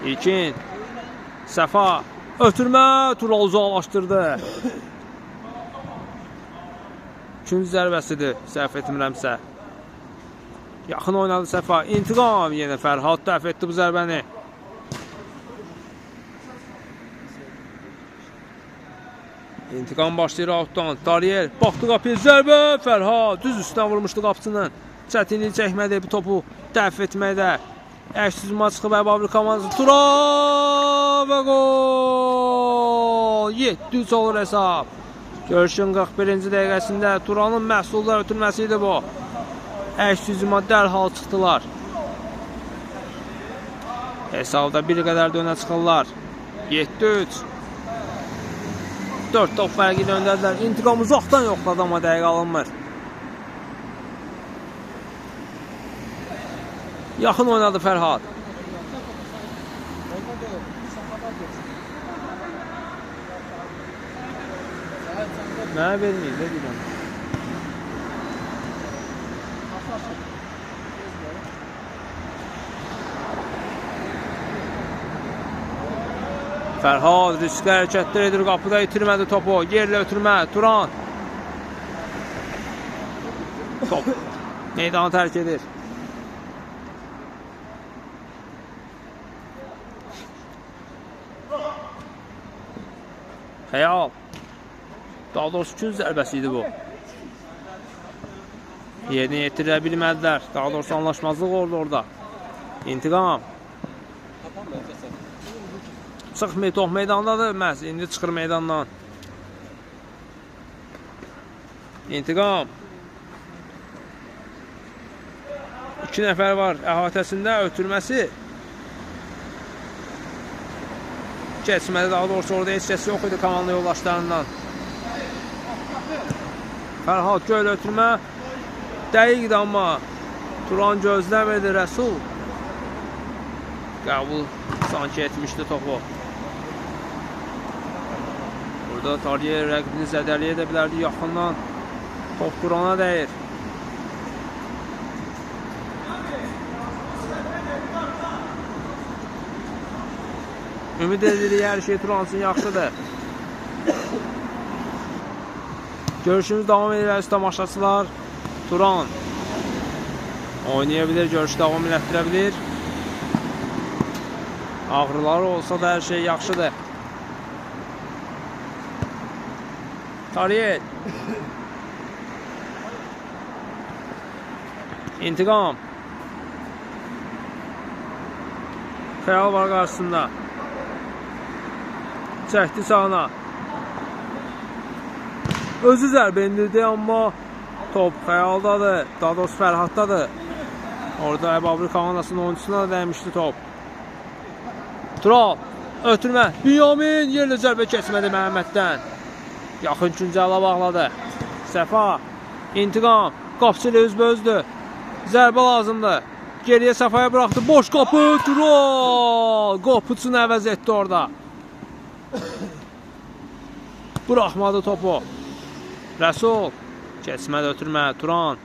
[SPEAKER 1] İlkin. Səfa. Ötürmə. Tural uzaqlaşdırdı. İkinci zərbəsidir. Səhv etmirəmsə. Yaxın oynadı Səfa. İntiqam. Yenə Fərhad dəf etdi bu zərbəni. İntiqam başlayır altdan. Tariyel. Baxdı qapıya. Zərbə. Fərhad. Düz üstdən vurmuşdu qapısının. Çətinlik çəkmədi bu topu dəf etməkdə. Əks hücuma çıxıb Babil komandası. Tural və gol! 7-3 olur hesab. Görüşün 41-ci dəqiqəsində Turanın məhsulda ötürməsi idi bu. Əks hücuma dərhal çıxdılar. Hesabda bir qədər də önə çıxırlar. 7-3. 4 top fərqi döndərdilər. İntiqam uzaqdan yoxladı, amma dəqiq alınmır. Yaxın oynadı Fərhad. Mənə verməyir, nə deyirəm? Fərhad riskli hərəkətlər edir, qapıda itirmədi topu, yerlə ötürmə, Turan. Top meydanı tərk edir. Xəyal. Daha doğrusu gün zərbəsi idi bu. Yerinə yetirə bilmədilər. Daha doğrusu anlaşmazlıq oldu orada. İntiqam. Çıxmır, top meydandadır. Məhz indi çıxır meydandan. İntiqam. 2 nəfər var əhatəsində, ötürməsi. Keçmədi, daha doğrusu orada heç kəs yox idi komanda yoldaşlarından. Fərhad göl ötürmə. Dəqiqdir, amma Turan gözləmədi, Rəsul. Qəbul sanki etmişdi topu. Burada Tariyer rəqibini zədəliyə də bilərdi yaxından. Top Turana dəyir. Ümid edirik, hər şey Turan üçün yaxşıdır. Görüşümüz davam edir, əziz tamaşaçılar. Turan oynayabilir, görüşü davam elətdirə bilir. Ağrıları olsa da hər şey yaxşıdır. Tariyer. İntiqam. Xəyal var qarşısında. Çəkdi sağına. Özü zərbə indirdi, amma top Xəyaldadır, daha doğrusu Fərhaddadır. Orada Əbablı komandasının oyuncusuna da dəymişdi top. Tural, ötürmə, Bünyamin yerlə zərbə keçmədi Məhəmməddən. Yaxın küncələ bağladı. Səfa, İntiqam, qapısı ilə üzbözdür. Zərbə lazımdır. Geriyə Səfaya bıraxdı, boş qapı, Tural! Qapıçını əvəz etdi orada. Bıraxmadı topu. Rəsul, keçmədə ötürmə, Turan.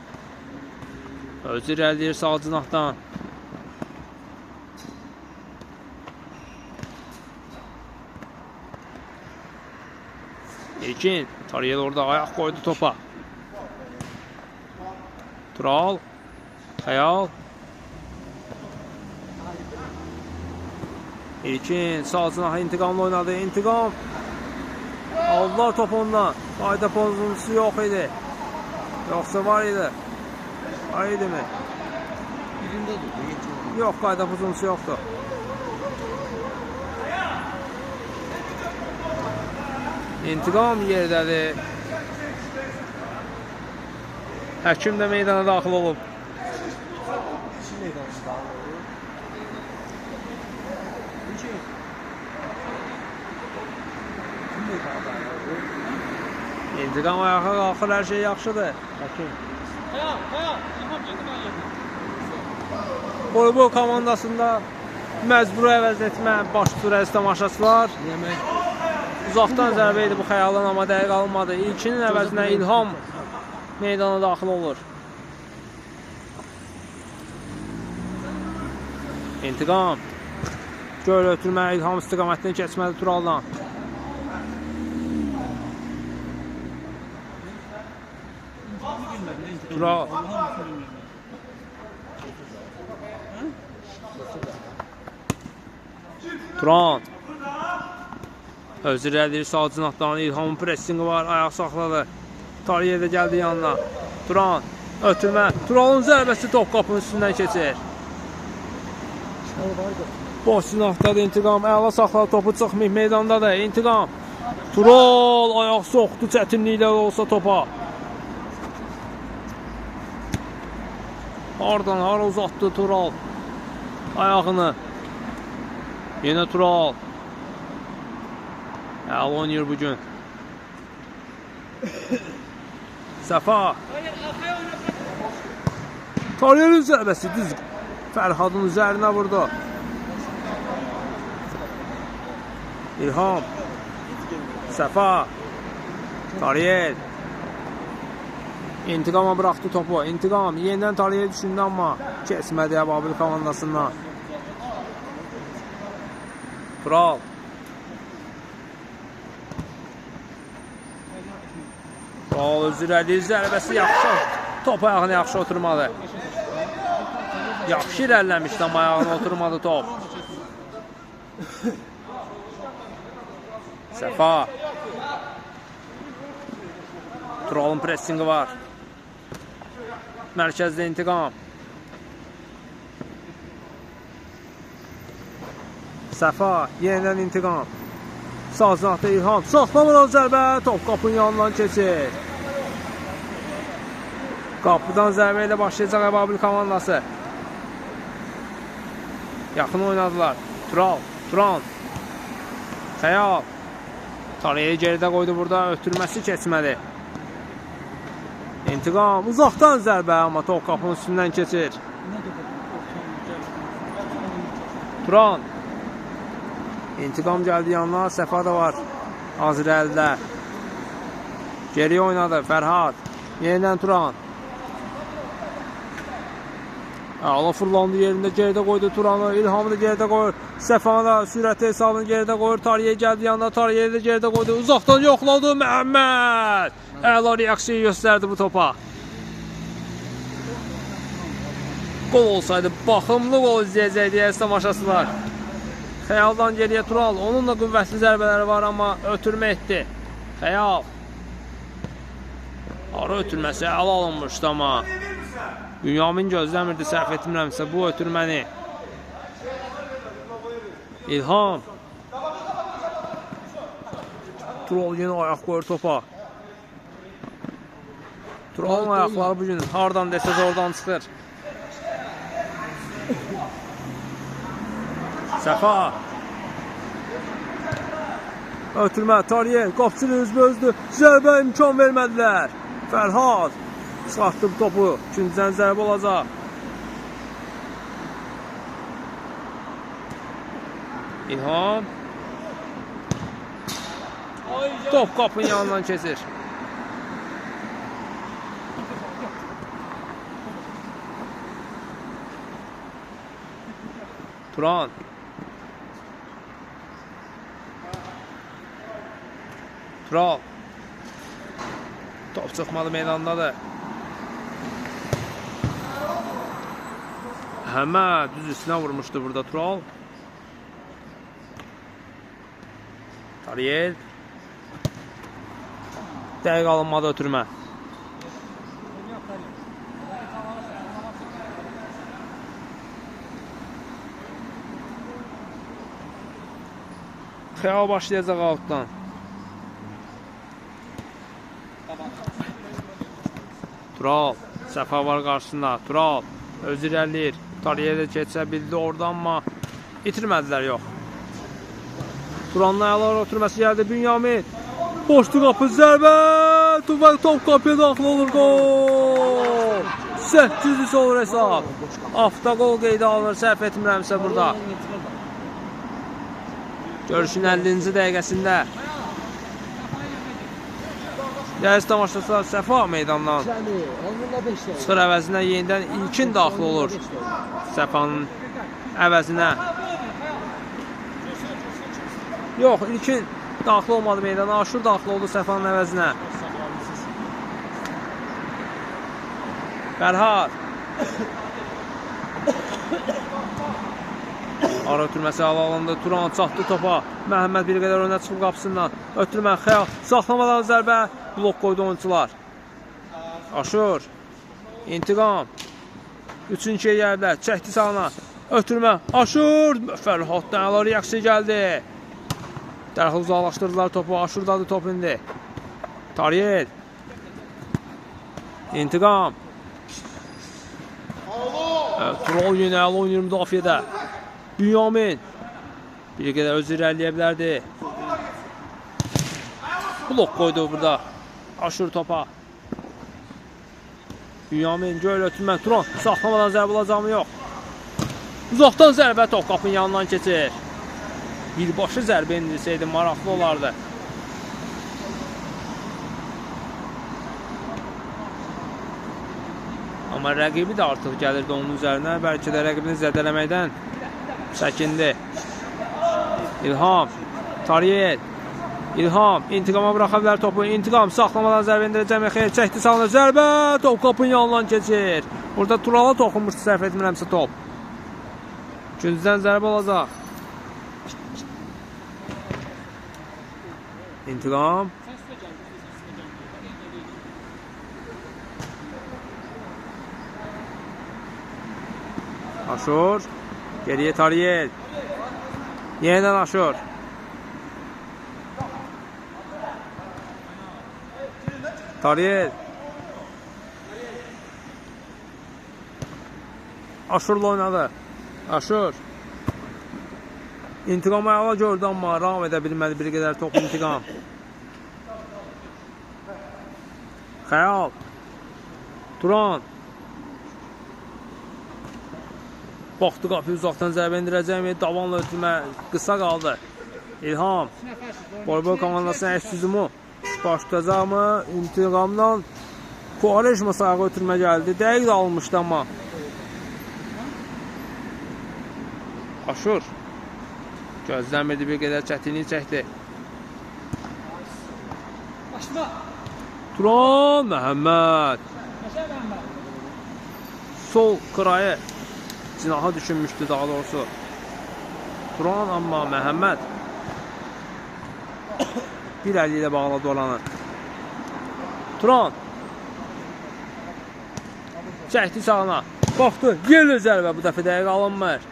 [SPEAKER 1] Özü irəliyir sağ cinahdan. İlkin, Tariyel orada ayaq qoydu topa. Tural, Xəyal. İlkin, sağ cinahı İntiqamla oynadı. İntiqam. Aldılar top ondan. Qayda pozuntusu yox idi. Yoxsa var idi. Var idi mi? Yox, qayda pozuntusu yoxdur. İntiqam yerdədir. Həkim də meydana daxil olub. İntiqam ayağa qalxır, hər şey yaxşıdır. Həkim. Voleybol komandasında məcburi əvəz etmə baş tutur əziz tamaşaçılar. Uzaqdan zərbə idi bu Xəyalın, amma dəqiq alınmadı. İlkinin əvəzinə İlham meydana daxil olur. İntiqam. Göl ötürmə, İlham istiqamətini keçmədi Turaldan. Tural. Turan. Özü irəlidir sağ cinahdan. İlhamın pressingi var. Ayaq saxladı. Tariyer də gəldi yanına. Turan. Ötürmə. Turalın zərbəsi top qapının üstündən keçir. Boş sinahdadır İntiqam. Əla saxladı, topu çıxmayıb meydandadır. İntiqam. Tural ayaq soxdu çətinliklə olsa topa. Hardan hara uzatdı Tural ayağını. Yenə Tural. Əla oynayır bugün. Səfa. Tariyelin zərbəsi düz Fərhadın üzərinə vurdu. İlham. Səfa. Tariyel. İntiqama bıraxdı topu. İntiqam yenidən Tariyel düşündü, amma keçmədi Əbabil komandasından. Tural. Tural özür əlir. Zərbəsi yaxşı. Top ayağına yaxşı oturmadı. Yaxşı irəliləmişdi, amma ayağına oturmadı top. Səfa. Turalın pressingi var. Mərkəzdə İntiqam. Səfa. Yenidən İntiqam. Sağ zinatda İlham. Saxlamadan zərbə. Top qapının yanından keçir. Qapıdan zərbə ilə başlayacaq Əbabil komandası. Yaxın oynadılar. Tural. Turan. Xəyal. Tariyeli geridə qoydu burada. Ötürməsi keçmədi. İntiqam. Uzaqdan zərbə, amma top qapının üstündən keçir. Turan. İntiqam gəldi yanına. Səfa da var. Hazır əldə. Geriyə oynadı. Fərhad. Yenidən Turan. Əla fırlandı yerində, geridə qoydu Turanı. İlhamı da geridə qoyur. Səfanı da sürəti hesabını geridə qoyur. Tariyə gəldi yanına. Tariyə də geridə qoydu. Uzaqdan yoxladı Məhəmməd. Əla reaksiya göstərdi bu topa. Qol olsaydı baxımlı qol izləyəcəkdi əziz tamaşaçılar. Xəyaldan geriyə Tural. Onun da qüvvətli zərbələri var, amma ötürmə etdi. Xəyal. Ara ötürməsi əla alınmışdı, amma Bünyamin gözləmirdi, səhv etmirəmsə bu ötürməni. İlham. Tural yenə ayaq qoyur topa. Turalın ayaqları bugün hardan desəz oradan çıxır. Səfa. Ötürmə, Tariyel, qapçını üzbözdü. Zərbə imkan vermədilər. Fərhad. Çıxartdı topu. İkinciden zərbə olacaq. İlham. Top qapının yanından keçir. Turan. Tural. Top çıxmalı meydandadır. Həmə düz üstünə vurmuşdu burada Tural. Tariyel. Dəqiq alınmadı ötürmə. Xəyal başlayacaq altdan. Tural. Səfa var qarşısında. Tural. Öz irəliyir. Tariyə də keçsə bildi oradan, amma itirmədilər, yox. Turanın ayaqları oturması gəldi. Bünyamin. Boşdu qapı, zərbə. Top qapıya daxil olur. Gol. 800 olur hesab. Avtogol qeydə alınır, səhv etmirəmsə burada. Görüşün 50-ci dəqiqəsində. Dəqiq tamaşaçılar Səfa meydandan çıxır əvəzinə yenidən İlkin daxil olur. Səfanın əvəzinə. Yox, İlkin daxil olmadı meydana. Aşur daxil oldu Səfanın əvəzinə. Fərhad. Ara ötürməsi alalında Turan çatdı topa. Məhəmməd bir qədər önə çıxıb qapısından. Ötürmə, Xəyal. Saxlamadan zərbə. Blok qoydu oyuncular. Aşur. İntiqam. 3-cüyə gəliblər. Çəkdi sağına. Ötürmə. Aşur. Fərhaddan əla reaksiya gəldi. Dərhal uzaqlaşdırdılar topu. Aşurdadır top indi. Tariyel. İntiqam. Tural yenə əla oynayır müdafiədə. Bünyamin. Bir qədər özü irəliləyə bilərdi. Blok qoydu burada. Aşur topa. Bünyamin göl ötürmə. Turan saxlamadan zərbə alacaqmı yox. Uzaqdan zərbə top qapının yanından keçir. Birbaşa zərbə indirsəydi maraqlı olardı. Amma rəqibi də artıq gəlirdi onun üzərinə. Bəlkə də rəqibini zədələməkdən çəkindi. İlham. Tariyel. İlham. İntiqama bıraxa bilər topu. İntiqam saxlamadan zərbə indirəcəm. Xeyr çəkdi sağına zərbə. Top qapının yanından keçir. Burada Turala toxunmuşdu səhv etmirəmsə top. Gündüzdən zərbə olacaq. İntiqam. Aşur. Geriyə Tariyel. Yeniden Aşur. Tariyel. Aşurla oynadı. Aşur. İntiqamı əla gördü amma ram edə bilmədi bir qədər top İntiqam. Xəyal. Turan. Baxdı qapı uzaqdan zərbə indirəcəkmi? Davanla ötürmə qısa qaldı. İlham. Boy komandasına əks hücumu başlayacaqmı? İntiqamdan Quaresma sağa ötürmə gəldi. Dəqiq də almışdı amma. Aşur. Gözləmirdi bir qədər çətinlik çəkdi. Turan Məhəmməd. Sol qırayı cinaha düşünmüşdü daha doğrusu. Turan amma Məhəmməd bir əli ilə bağladı olanı. Turan çəkdi sağına. Baxdı. Yerli zərbə bu dəfə dəqiq alınmır.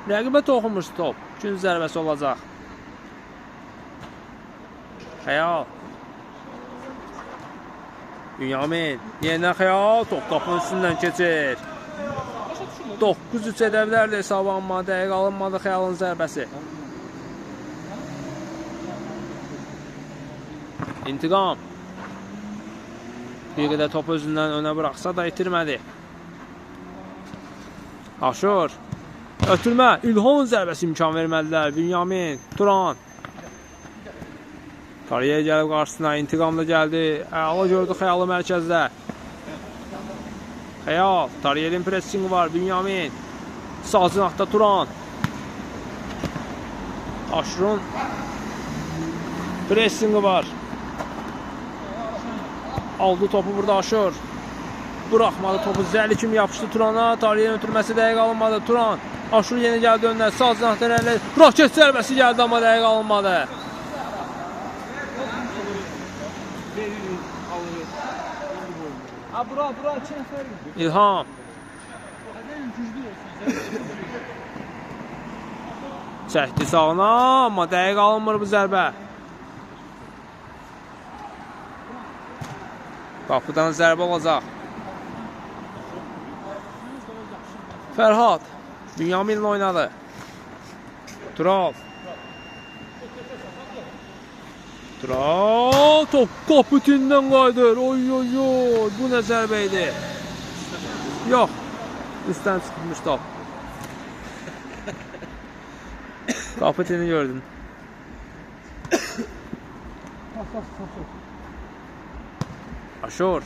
[SPEAKER 1] Rəqibə toxunmuş top. Gün zərbəsi olacaq. Xəyal. Bünyamin. Yenidən Xəyal. Top qapının üstündən keçir. 9-3 edə bilərdi hesabı amma dəqiq alınmadı Xəyalın zərbəsi. İntiqam. Bir qədər top özündən önə bıraxsa da itirmədi. Aşur. Ötürmə. İlhamın zərbəsi imkan vermədilər. Bünyamin. Turan. Tariyel gəlib qarşısına. İntiqamda gəldi. Əla gördü Xəyalı mərkəzdə. Xəyal. Tariyelin pressingi var. Bünyamin. Sağ cinahda Turan. Aşurun pressingi var. Aldı topu burada Aşur. Bıraxmadı topu. Zəli kimi yapışdı Turana. Tariyelin ötürməsi dəqiq alınmadı. Turan. Aşur yeni gəldi önünə. Sağ cinahdan ələ. Raket zərbəsi gəldi amma dəqiq alınmadı. İlham. Çəkdi sağına amma dəqiq alınmır bu zərbə. Qapıdan zərbə olacaq. Fərhad. Bünyaminlə oynadı. Tural. Tural. Top kapitindən qaydır. Oy oy oy. Bu nə zərbə idi? Yox. Üstdən çıxmış top. Kapitini gördün. Aşur.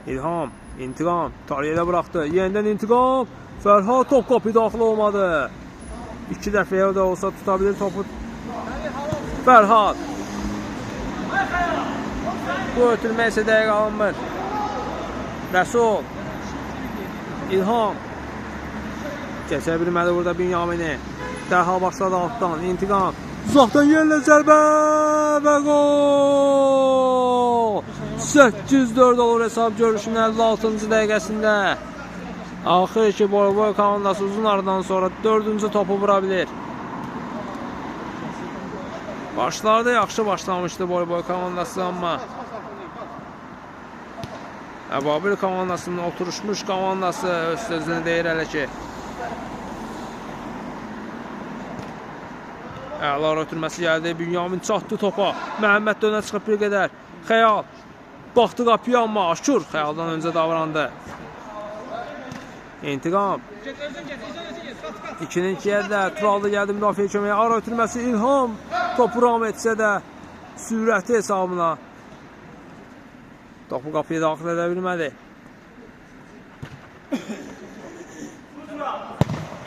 [SPEAKER 1] İlham. İntiqam. Tariyelə bıraxdı. Yenidən İntiqam. Fərhad top qapı daxil olmadı. 2 dəfəyə də olsa tutabilir topu. Fərhad. Bu ötürmə isə dəqiq alınmır. Rəsul. İlham. Keçə bilmədi burada Bünyamini. Dərhal başladı altdan. İntiqam. Uzaqdan yerlə zərbə və gol! 8-4 olur hesab görüşünün 56-cı dəqiqəsində. Axır ki, Boy komandası uzun aradan sonra 4-cü topu vura bilir. Başlarda yaxşı başlamışdı Boy komandası, amma Əbabil komandasının oturuşmuş komandası öz sözünü deyir hələ ki. Əla ötürməsi gəldi. Bünyamin çatdı topa. Məhəmməd dönə çıxıb bir qədər. Xəyal. Baxdı qapıya, amma Aşur Xəyaldan öncə davrandı. İntiqam. 2-nin 2-yə də Turalda gəldi müdafiə köməyə. Ara ötürməsi İlham. Topu ram etsə də sürəti hesabına topu qapıya daxil edə bilmədi.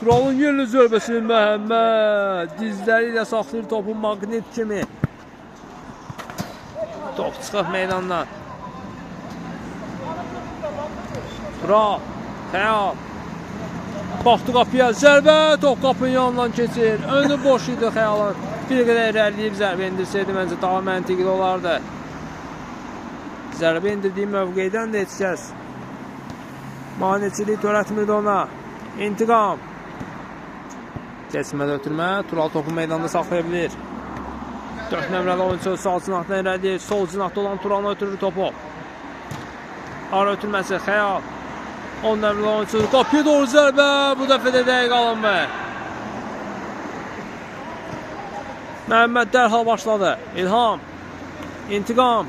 [SPEAKER 1] Turalın yerli zörbəsini Məhəmməd dizləri ilə saxlayır topu maqnet kimi. Top çıxıb meydandan. Tural, Xəyal. Baxdı qapıya, zərbə, top qapının yanından keçir. Önü boş idi Xəyalın. Bir qədər irəliyib zərbə indirsəydi məncə daha məntiqli olardı. Zərbə indirdiyi mövqeydən də heç kəs maneçilik törətmirdi ona. İntiqam. Keçmədə ötürmə, Tural topu meydanda saxlaya bilir. 4 nömrəli oyuncu sağ cinahdan irəliyir. Sol cinahda olan Turalına ötürür topu. Ara ötürməsi Xəyal. 10 nömrəli oyuncu qapıya doğru zərbə. Bu dəfə də dəqiq alınmır. Məhəmməd dərhal başladı. İlham. İntiqam.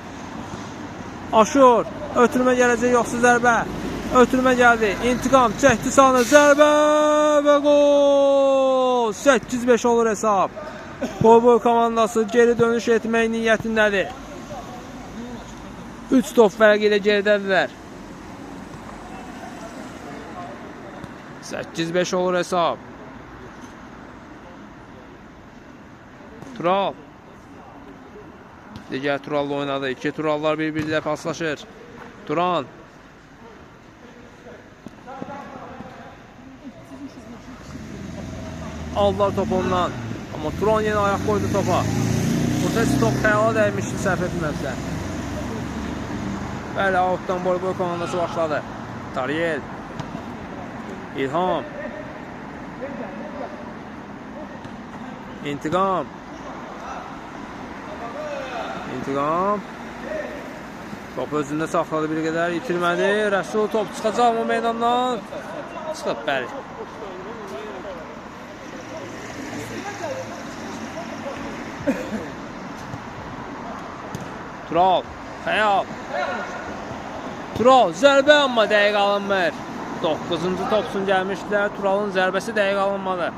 [SPEAKER 1] Aşur. Ötürmə gələcək, yoxsa zərbə. Ötürmə gəldi. İntiqam çəkdi sağına. Zərbə və gol. 8-5 olur hesab. Boy komandası geri dönüş etmək niyyətindədir. 3 top fərq ilə geridədirlər. 8-5 olur hesab. Tural. Digər Tural'la oynadı. 2 Tural'lar bir-biri ilə paslaşır. Turan. Aldılar topu ondan. Amma Turan yenə ayaq qoydu topa. Burada top Xəyala dəymişdi, səhv etmirəmsə. Bəli, outdan Boy komandası başladı. Tariyel. İlham. İntiqam. İntiqam. Top özündə saxladı bir qədər, itirmədi. Rəsul top çıxacaq mı meydandan? Çıxıb, bəli. Tural, Xəyal. Tural, zərbə amma dəqiq alınmır. 9-cu topsun gəlmişdilər. Turalın zərbəsi dəqiq alınmadı.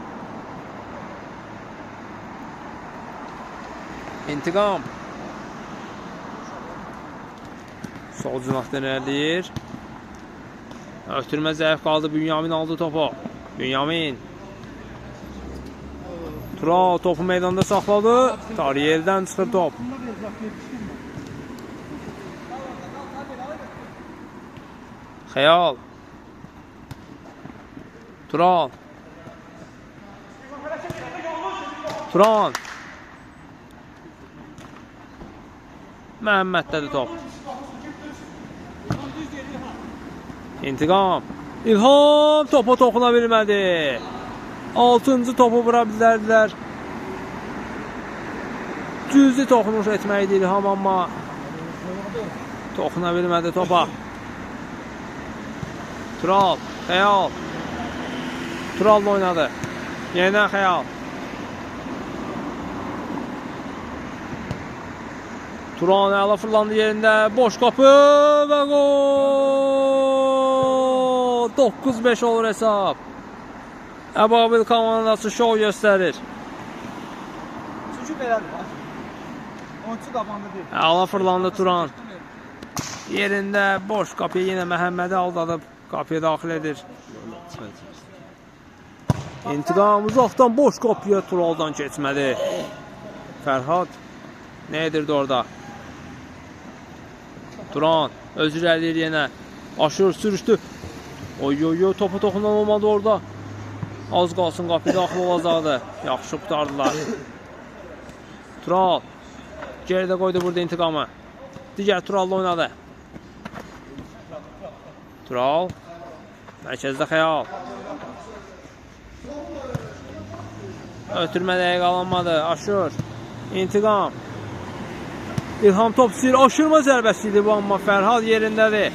[SPEAKER 1] İntiqam. Sol cinahdan irəliyir. Ötürmə zəif qaldı. Bünyamin aldı topu. Bünyamin. Tural topu meydanda saxladı. Tariyeldən çıxır top. Xəyal. Tural. Turan. Məhəmməddədir top. İntiqam. İlham topa toxuna bilmədi. 6-cı topu vura bilərdilər. Cüzi toxunuş etməkdir İlham, amma toxuna bilmədi topa. Tural, Xəyal. Tural'la oynadı. Yeniden Xəyal. Turan əla fırlandı yerində. Boş qapı və gol. 9-5 olur hesab. Əbabil komandası şov göstərir.
[SPEAKER 2] Çünki belədir. Oyuncu qabandı deyil.
[SPEAKER 1] Əla fırlandı Turan. Yerində boş qapıya yenə Məhəmmədi aldadıb qapıya daxil edir. İntiqam uzaqdan boş qapıya Tural'dan keçmədi. Fərhad nə edirdi orada? Turan öz irəliyir yenə. Aşır sürüşdü. Oy topu toxunan olmadı orada. Az qalsın qapıya daxil olacaqdı. Yaxşı qutardılar. Tural. Geridə qoydu burada intiqamı. Digər Tural'la oynadı. Tural. Mərkəzdə Xəyal. Ötürmə dəqiq alınmadı. Aşur. İntiqam. İlham top istəyir. Aşırma zərbəsi idi bu, amma Fərhad yerindədir.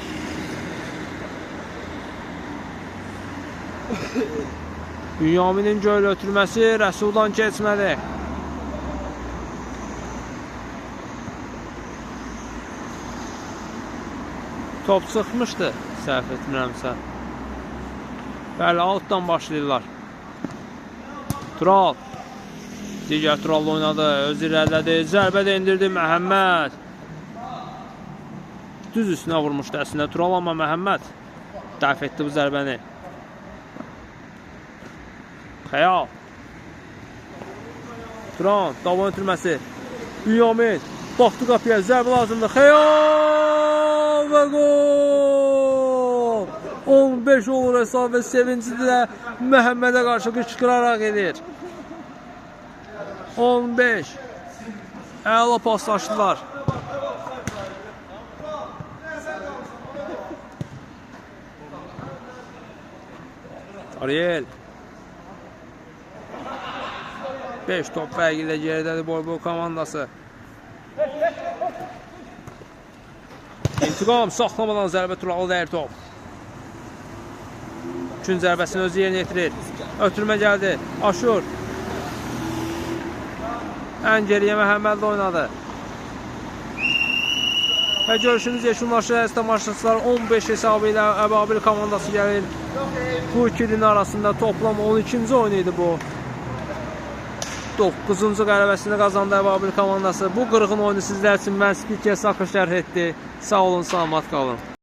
[SPEAKER 1] Bünyaminin göl ötürməsi Rəsuldan keçmədi. Top çıxmışdı, səhv etmirəmsə. Bəli, altdan başlayırlar. Tural. Digər Tural'la oynadı, öz irəlilədi, zərbə də indirdi Məhəmməd. Düz üstünə vurmuşdu əslində Tural, amma Məhəmməd dəf etdi bu zərbəni. Xəyal. Turan, davam ötürməsi. Bünyamin, baxdı qapıya, zərbə lazımdır. Xəyal və gol! 15 olur hesab və sevincini də Məhəmmədə qarşı qışqıraraq edir. 15. Əla paslaşdılar. Ariel. 5 top fərqi ilə geridədir Boy komandası. İntiqam saxlamadan zərbə Turalı dəyir top. Üçün zərbəsini özü yerinə yetirir. Ötürmə gəldi. Aşur. Ən geriyə Məhəmmədlə oynadı. Və görüşümüz yekunlaşır. Tamaşaçılar 15 hesabı ilə Əbabil komandası gəlir. Bu ikilinin arasında toplam 12-ci oyunu idi bu. 9-cu qələbəsini qazandı Əbabil komandası. Bu qırğın oyunu sizlər üçün mən spiker Sakı şərh etdi. Sağ olun, salamat qalın.